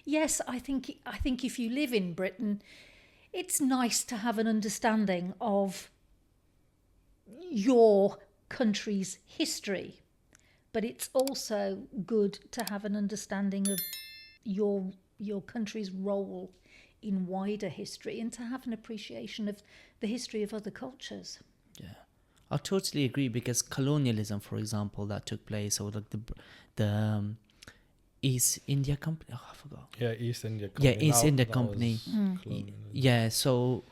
yes, I think if you live in Britain, it's nice to have an understanding of your country's history, but it's also good to have an understanding of your country's role in wider history, and to have an appreciation of the history of other cultures. Yeah, I totally agree, because colonialism, for example, that took place, or like the East India Company. Oh, I forgot. Yeah, East India Company. Yeah, East India that Company. was colonialism. Yeah, so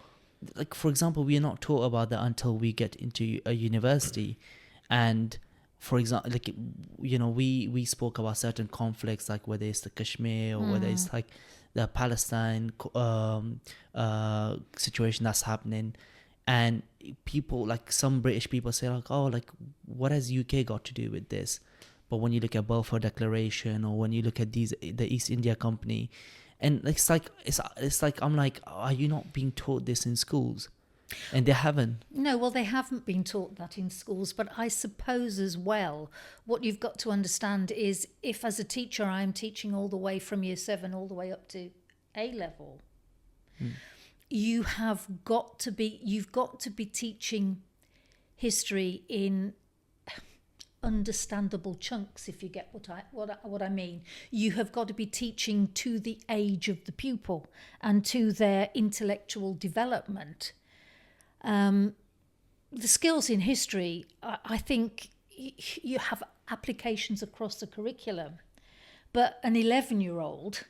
like for example, we are not taught about that until we get into a university, and for example, like we spoke about certain conflicts, like whether it's the Kashmir or whether it's like the Palestine situation that's happening, and people, like some British people say like, oh, like what has UK got to do with this? But when you look at Balfour Declaration, or when you look at the East India Company, and it's like I'm like, are you not being taught this in schools? And they haven't. No, well, they haven't been taught that in schools, but I suppose as well, what you've got to understand is, if as a teacher I'm teaching all the way from year 7 all the way up to A level, you've got to be teaching history in understandable chunks, if you get what I mean. You have got to be teaching to the age of the pupil and to their intellectual development. The skills in history, I think you have applications across the curriculum, but an 11-year-old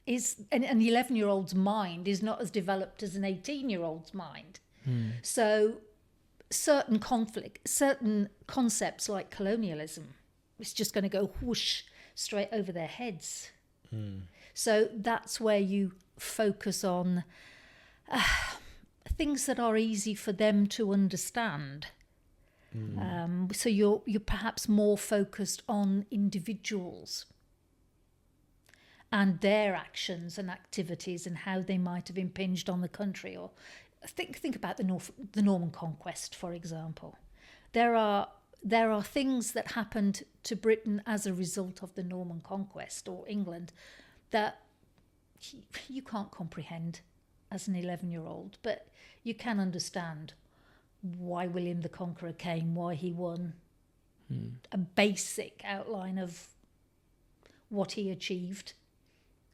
is an 11-year-old's mind is not as developed as an 18-year-old's mind. So certain concepts like colonialism, it's just going to go whoosh straight over their heads. So that's where you focus on things that are easy for them to understand. So you're perhaps more focused on individuals and their actions and activities and how they might have impinged on the country. Or think about the Norman Conquest, for example. There are things that happened to Britain as a result of the Norman Conquest, or England, that you can't comprehend as an 11-year-old, but you can understand why William the Conqueror came, why he won, a basic outline of what he achieved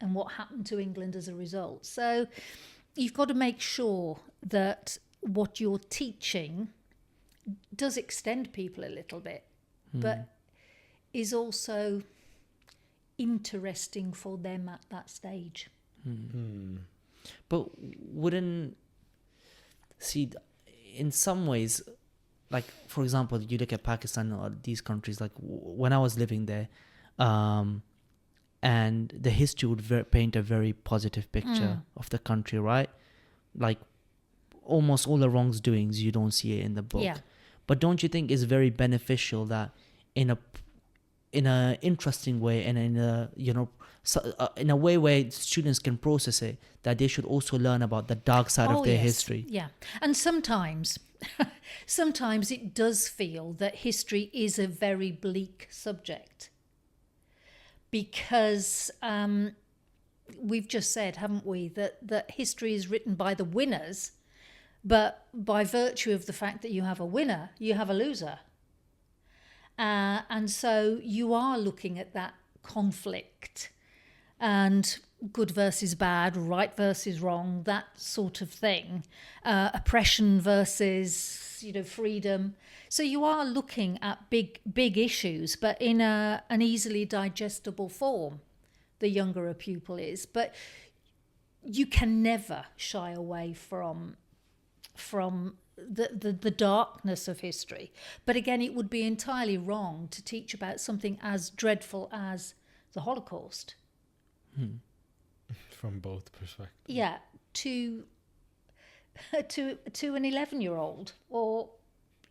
and what happened to England as a result. So you've got to make sure that what you're teaching does extend people a little bit, but is also interesting for them at that stage. But wouldn't, see, in some ways, like for example, you look at Pakistan or these countries, like when I was living there, and the history would paint a very positive picture of the country, right? Like almost all the wrongdoings, you don't see it in the book. Yeah. But don't you think it's very beneficial that in a interesting way, and in a way where students can process it, that they should also learn about the dark side of their history? Yeah. And sometimes it does feel that history is a very bleak subject, because we've just said, haven't we, that history is written by the winners, but by virtue of the fact that you have a winner, you have a loser. And so you are looking at that conflict and good versus bad, right versus wrong, that sort of thing, oppression versus freedom. So you are looking at big issues, but in an easily digestible form, the younger a pupil is. But you can never shy away from the darkness of history. But again, it would be entirely wrong to teach about something as dreadful as the Holocaust. From both perspectives. Yeah, to an 11-year-old, or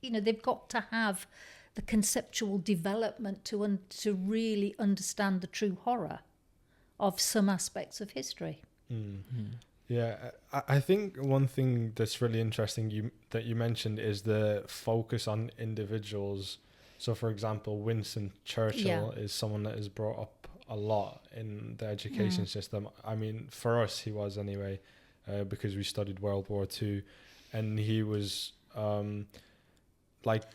they've got to have the conceptual development to really understand the true horror of some aspects of history. Yeah, I think one thing that's really interesting that you mentioned is the focus on individuals. So, for example, Winston Churchill is someone that is brought up a lot in the education system. I mean, for us, he was anyway, because we studied World War II, and he was like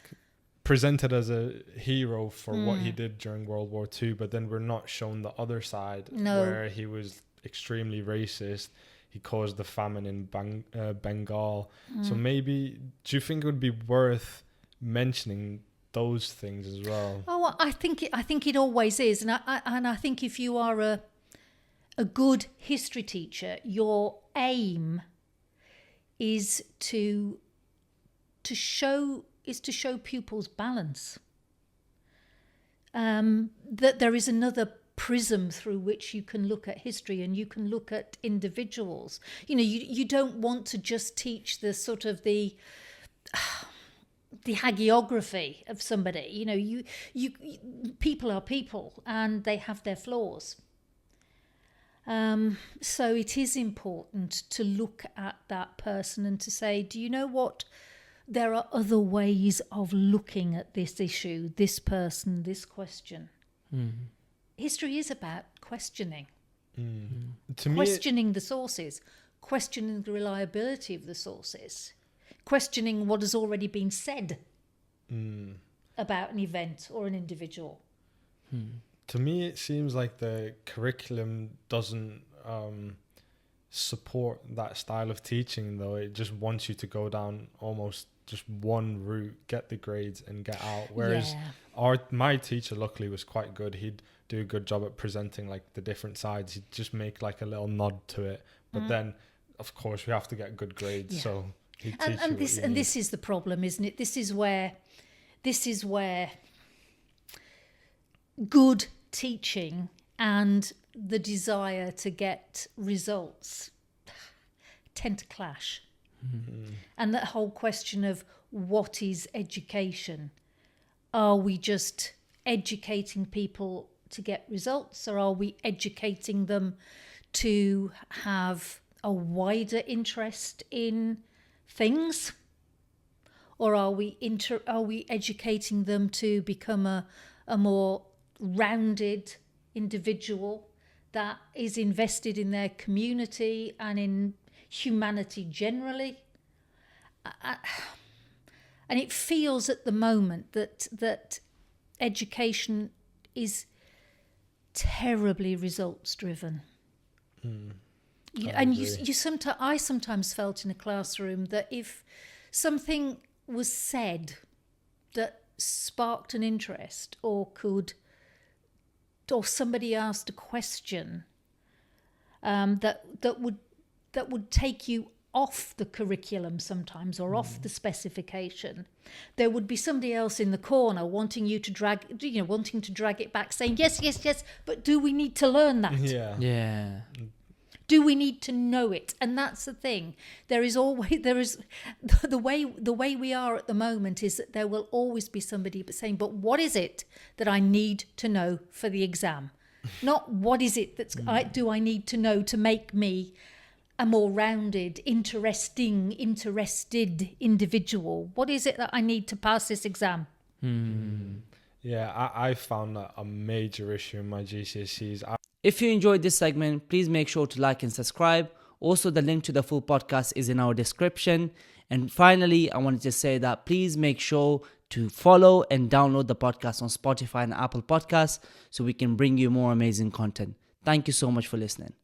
presented as a hero for what he did during World War II, but then we're not shown the other side where he was extremely racist. He caused the famine in Bengal. So maybe, do you think it would be worth mentioning those things as well? Oh, I think it always is, and I think if you are a good history teacher, your aim is to show pupils balance. That there is another prism through which you can look at history, and you can look at individuals. You know, you don't want to just teach the sort of the hagiography of somebody. You know, you people are people, and they have their flaws. So it is important to look at that person and to say, do you know what? There are other ways of looking at this issue, this person, this question. History is about questioning. To me, questioning the sources, questioning the reliability of the sources, questioning what has already been said about an event or an individual. To me, it seems like the curriculum doesn't support that style of teaching, though. It just wants you to go down almost just one route, get the grades and get out. Whereas my teacher, luckily, was quite good. He'd do a good job at presenting like the different sides. He'd just make like a little nod to it. But then, of course, we have to get good grades. So he'd teach you this is the problem, isn't it? This is where good teaching and the desire to get results tend to clash. And that whole question of what is education? Are we just educating people to get results, or are we educating them to have a wider interest in things? Or are we educating them to become a more rounded individual that is invested in their community and in humanity generally? And it feels at the moment that education is terribly results driven. I sometimes felt in a classroom that if something was said that sparked an interest, or somebody asked a question that would take you off the curriculum sometimes, or off the specification, there would be somebody else in the corner wanting to drag it back, saying yes, but do we need to learn that? Yeah. Do we need to know it? And that's the thing. There is the way we are at the moment is that there will always be somebody saying, but what is it that I need to know for the exam? Not what is it do I need to know to make me a more rounded, interested individual? What is it that I need to pass this exam? Yeah, I found that a major issue in my GCSEs. If you enjoyed this segment, please make sure to like and subscribe. Also, the link to the full podcast is in our description. And finally, I wanted to say that please make sure to follow and download the podcast on Spotify and Apple Podcasts so we can bring you more amazing content. Thank you so much for listening.